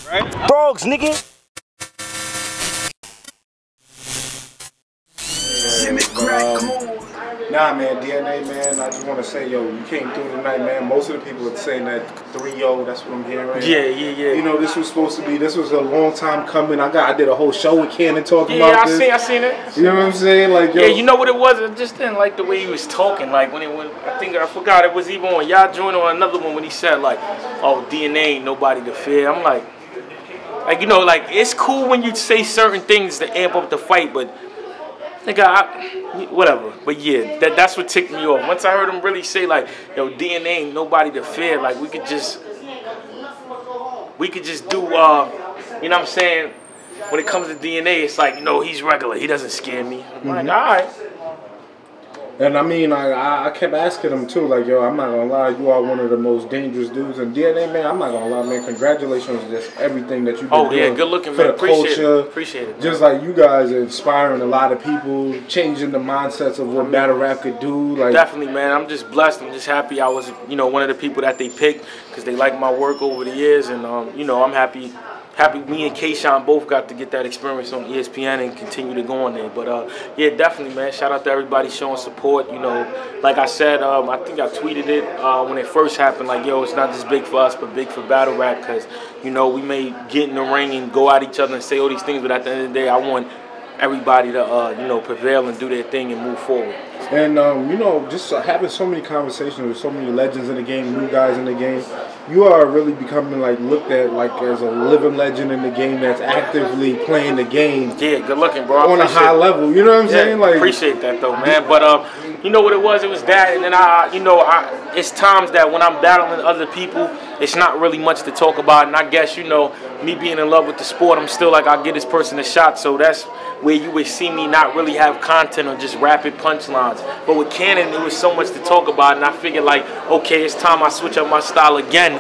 Right? Frogs, nigga. Nah, man, DNA, man, I just want to say, yo, you came through tonight, man. Most of the people are saying that 3-0, that's what I'm hearing. Yeah. You know, this was supposed to be, this was a long time coming. I did a whole show with Kannon talking about this. Yeah, I seen it. You know what I'm saying? Like, yo. Yeah, you know what it was? I just didn't like the way he was talking. Like, I forgot it was even on y'all joint or another one when he said, like, oh, DNA ain't nobody to fear. I'm like, you know, like, it's cool when you say certain things to amp up the fight, but nigga, whatever. But yeah, that's what ticked me off. Once I heard him really say, like, yo, DNA ain't nobody to fear. Like, we could just do, you know what I'm saying? When it comes to DNA, it's like, you know, he's regular. He doesn't scare me. I'm like, all right. And I mean, I kept asking him too, like, yo, I'm not gonna lie, you are one of the most dangerous dudes. And DNA, man, I'm not gonna lie, man, congratulations on just everything that you've been doing. Good looking, for man. the culture. Appreciate it. Man. Just like you guys are inspiring a lot of people, changing the mindsets of what battle rap could do. Like, definitely, man. I'm just blessed. I'm just happy I was, you know, one of the people that they picked because they like my work over the years, and you know, I'm happy me and K-Shine both got to get that experience on ESPN and continue to go on there. But yeah, definitely, man. Shout out to everybody showing support. You know, like I said, I think I tweeted it when it first happened. Like, yo, it's not just big for us, but big for battle rap. Because, you know, we may get in the ring and go at each other and say all these things, but at the end of the day, I want everybody to, you know, prevail and do their thing and move forward. And, you know, just having so many conversations with so many legends in the game, new guys in the game, you are really becoming, like, looked at, like, as a living legend in the game that's actively playing the game. Yeah, good looking, bro. On a high level, you know what I'm saying? Like, appreciate that, though, man. But, you know what it was? It was that, and then you know, it's times that when I'm battling other people, it's not really much to talk about. And I guess, you know, me being in love with the sport, I'm still like, I'll give this person a shot. So that's where you would see me not really have content or just rapid punchlines. But with Kannon, it was so much to talk about, and I figured, like, okay, it's time I switch up my style again.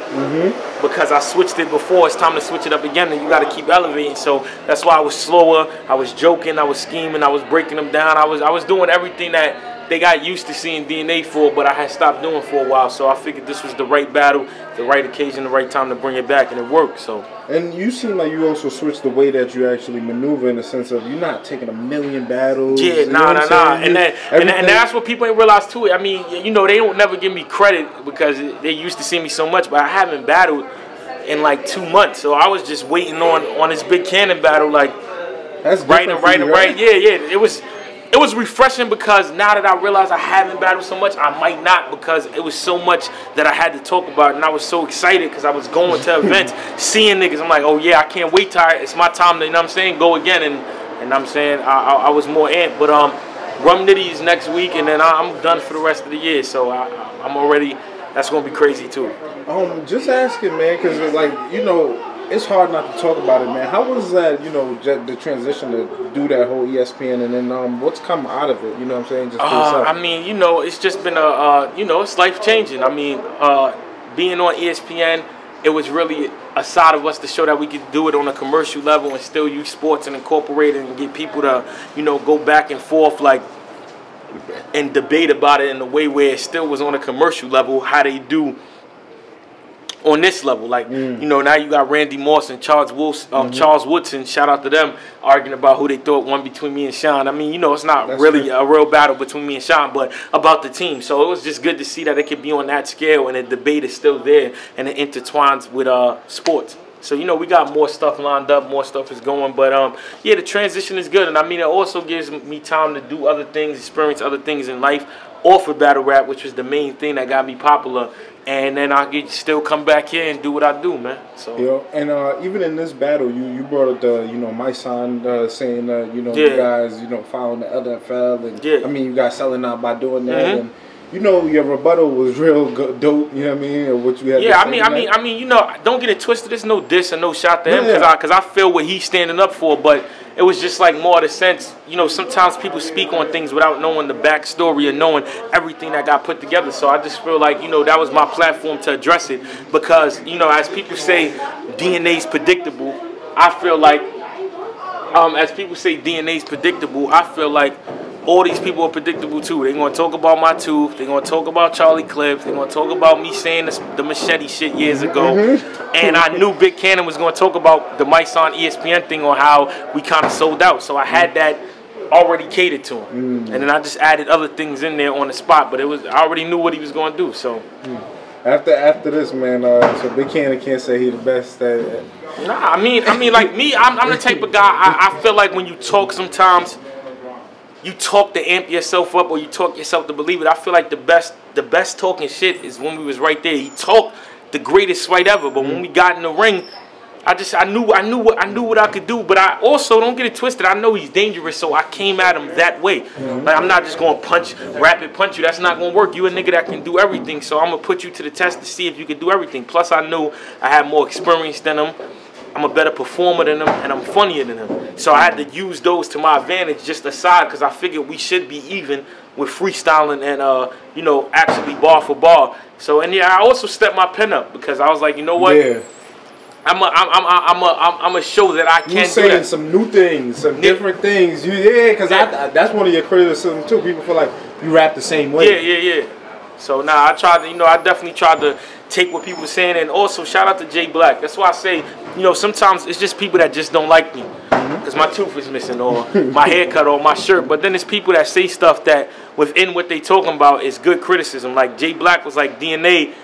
Because I switched it before, it's time to switch it up again, and you got to keep elevating. So that's why I was slower, I was joking, I was scheming, I was breaking them down, I was doing everything that they got used to seeing DNA for, but I had stopped doing for a while. So I figured this was the right battle, the right occasion, the right time to bring it back, and it worked. So. And you seem like you also switched the way that you actually maneuver, in the sense of you're not taking a million battles. Yeah, nah. And that's what people ain't realized too. I mean, you know, they don't never give me credit because they used to see me so much, but I haven't battled in like 2 months. So I was just waiting on this Big Kannon battle, like, that's right. Yeah. It was refreshing because now that I realize I haven't battled so much, I might not, because it was so much that I had to talk about, and I was so excited because I was going to events, seeing niggas. I'm like, oh yeah, I can't wait till it's my time to, you know what I'm saying, go again, and I'm saying I was more amped. But Rum Nitty is next week, and then I'm done for the rest of the year, so I'm already, that's gonna be crazy too. Just asking, man, because like, you know, it's hard not to talk about it, man. How was that, you know, the transition to do that whole ESPN, and then what's come out of it, you know what I'm saying? Just I mean, you know, it's just been you know, it's life-changing. I mean, being on ESPN, it was really a side of us to show that we could do it on a commercial level and still use sports and incorporate it and get people to, you know, go back and forth, like, and debate about it in a way where it still was on a commercial level, how they do on this level. Like, you know, now you got Randy Moss and Charles Woodson, shout out to them, arguing about who they thought won between me and Sean. I mean, you know, it's not really a real battle between me and Sean, but about the team. So it was just good to see that it could be on that scale, and the debate is still there, and it intertwines with sports. So, you know, we got more stuff lined up, more stuff is going, but yeah, the transition is good, and I mean, it also gives me time to do other things, experience other things in life, off of battle rap, which was the main thing that got me popular. And then I could still come back here and do what I do, man. So. Yo, and even in this battle, you brought up the, you know, my son saying, you know, you guys, you know, following the NFL, and I mean, you guys selling out by doing that, and you know, your rebuttal was real dope. You know what I mean? Or what you had. Yeah, I mean, you know, don't get it twisted. There's no diss or no shot to him, because I feel what he's standing up for, but. It was just like more the sense, you know, sometimes people speak on things without knowing the backstory and knowing everything that got put together. So I just feel like, you know, that was my platform to address it, because, you know, as people say, DNA's predictable. I feel like, as people say DNA's predictable, I feel like all these people are predictable too. They're gonna talk about my tooth. They're gonna talk about Charlie Clips. They're gonna talk about me saying the machete shit years ago. And I knew Big Kannon was gonna talk about the My Son ESPN thing on how we kind of sold out. So I had that already catered to him. And then I just added other things in there on the spot. But I already knew what he was gonna do. So. After this, man, so Big Kannon can't say he the best at. Nah, I mean, like me, I'm the type of guy. I feel like when you talk, sometimes you talk to amp yourself up, or you talk yourself to believe it. I feel like the best talking shit is when we was right there. He talked the greatest fight ever, but when we got in the ring, I knew what I could do. But I also, don't get it twisted, I know he's dangerous, so I came at him that way. Like, I'm not just gonna rapid punch you. That's not gonna work. You a nigga that can do everything, so I'm gonna put you to the test to see if you can do everything. Plus, I knew I had more experience than him. I'm a better performer than him, and I'm funnier than him. So I had to use those to my advantage, just aside, because I figured we should be even with freestyling and you know, actually bar for bar. So, and yeah, I also stepped my pen up because I was like, you know what? Yeah. I'm a show that I can do that. You saying some new things, some different things. Because that's one of your criticisms too. People feel like you rap the same way. Yeah. So I tried to, I definitely tried to take what people were saying, and also shout out to Jay Black. That's why I say, sometimes it's just people that just don't like me because my tooth is missing or my haircut or my shirt. But then it's people that say stuff that within what they talking about is good criticism. Like Jay Black was like, DNA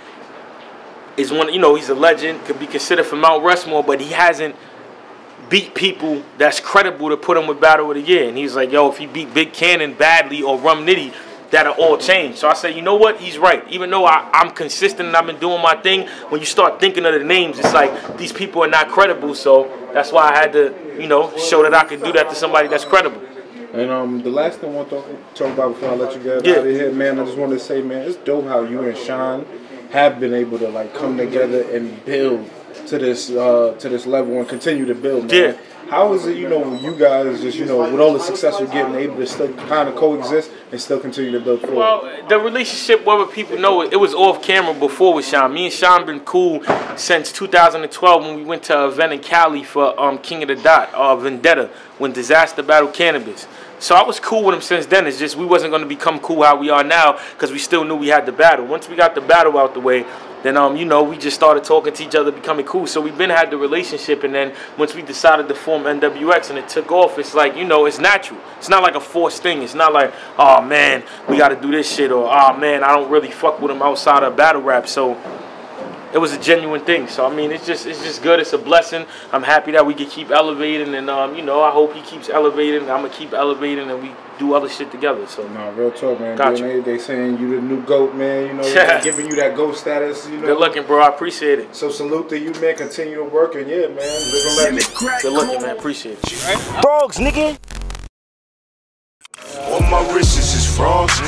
is one, he's a legend, could be considered for Mount Rushmore, but he hasn't beat people that's credible to put him with Battle of the Year. And he's like, yo, if he beat Big Kannon badly or Rum Nitty, that'll all change. So I say, you know what? He's right. Even though I'm consistent and I've been doing my thing, when you start thinking of the names, it's like these people are not credible. So that's why I had to, show that I could do that to somebody that's credible. And the last thing I want to talk about before I let you get out of here, man, I just want to say, man, it's dope how you and Sean have been able to like come together and build to this level and continue to build, man. Yeah. How is it, you guys just, with all the success you're getting, able to still kind of coexist and still continue to build forward? Well, the relationship, whether people know it was off camera before with Sean. Me and Sean been cool since 2012 when we went to an event in Cali for King of the Dot, Vendetta, when Disaster battled Cannabis. So I was cool with him since then. It's just we wasn't going to become cool how we are now because we still knew we had the battle. Once we got the battle out the way, then we just started talking to each other, becoming cool. So we've been had the relationship, and then once we decided to form NWX and it took off, it's like, it's natural. It's not like a forced thing. It's not like, oh man, we got to do this shit, or oh man, I don't really fuck with him outside of battle rap. So it was a genuine thing. So I mean, it's just good. It's a blessing. I'm happy that we can keep elevating, and I hope he keeps elevating. I'm gonna keep elevating, and we do other shit together. So real talk, man. They saying you the new GOAT, man. Giving you that GOAT status. Good looking, bro. I appreciate it. So salute to you, man. Continue to work, and yeah, man. Live a legend. Good looking, man. Appreciate it. Frogs, nigga. All my wrists is frogs.